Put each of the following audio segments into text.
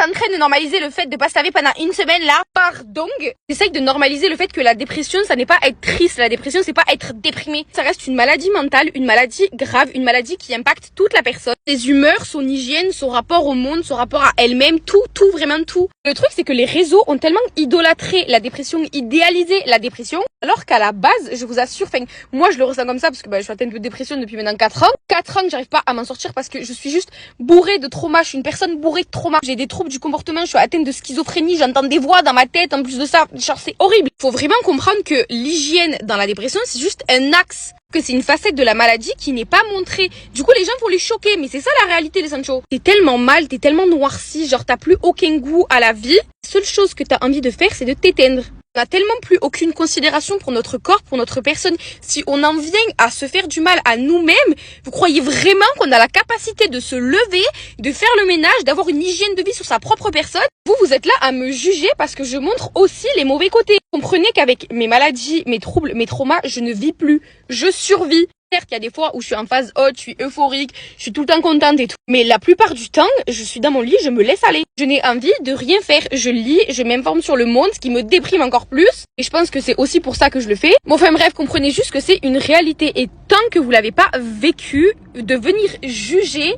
en train de normaliser le fait de pas se laver pendant une semaine là. Pardon. J'essaye de normaliser le fait que la dépression, ça n'est pas être triste. La dépression, c'est pas être déprimé. Ça reste une maladie mentale, une maladie grave, une maladie qui impacte toute la personne. Ses humeurs, son hygiène, son rapport au monde, son rapport à elle-même, tout, vraiment tout. Le truc, c'est que les réseaux ont tellement idolâtré la dépression, idéalisé la dépression, alors qu'à la base, je vous assure, moi je le ressens comme ça parce que je suis atteinte de dépression depuis maintenant 4 ans. 4 ans que j'arrive pas à m'en sortir parce que je suis juste bourrée de trauma. Je suis une personne bourrée de trauma. J'ai des troubles du comportement, je suis atteinte de schizophrénie, j'entends des voix dans ma tête. En plus de ça, genre c'est horrible. Faut vraiment comprendre que l'hygiène dans la dépression, c'est juste un axe, que c'est une facette de la maladie qui n'est pas montrée. Du coup, les gens vont les choquer, mais c'est ça la réalité, les Sancho. T'es tellement mal, t'es tellement noirci, genre t'as plus aucun goût à la vie. La seule chose que t'as envie de faire, c'est de t'éteindre. On n'a tellement plus aucune considération pour notre corps, pour notre personne. Si on en vient à se faire du mal à nous-mêmes, vous croyez vraiment qu'on a la capacité de se lever, de faire le ménage, d'avoir une hygiène de vie sur sa propre personne? Vous êtes là à me juger parce que je montre aussi les mauvais côtés. Comprenez qu'avec mes maladies, mes troubles, mes traumas, je ne vis plus. Je survis. Certes, il y a des fois où je suis en phase haute, je suis euphorique, je suis tout le temps contente et tout. Mais la plupart du temps, je suis dans mon lit, je me laisse aller. Je n'ai envie de rien faire. Je lis, je m'informe sur le monde, ce qui me déprime encore plus. Et je pense que c'est aussi pour ça que je le fais. Bon, enfin bref, comprenez juste que c'est une réalité. Et tant que vous l'avez pas vécu, de venir juger,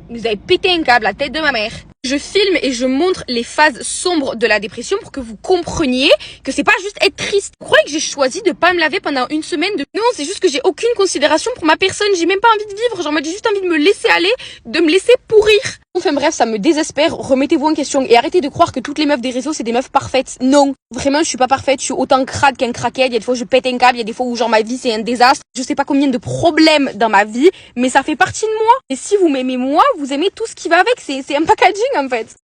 vous avez pété un câble, la tête de ma mère. Je filme et je montre les phases sombres de la dépression pour que vous compreniez que c'est pas juste être triste. Vous croyez que j'ai choisi de pas me laver pendant une semaine de... Non, c'est juste que j'ai aucune considération pour ma personne. J'ai même pas envie de vivre. Genre, j'ai juste envie de me laisser aller, de me laisser pourrir. Enfin bref, ça me désespère. Remettez-vous en question et arrêtez de croire que toutes les meufs des réseaux, c'est des meufs parfaites. Non. Vraiment, je suis pas parfaite. Je suis autant crade qu'un craquette. Il y a des fois où je pète un câble. Il y a des fois où genre ma vie, c'est un désastre. Je sais pas combien de problèmes dans ma vie, mais ça fait partie de moi. Et si vous m'aimez moi, vous aimez tout ce qui va avec. C'est un packaging, en fait.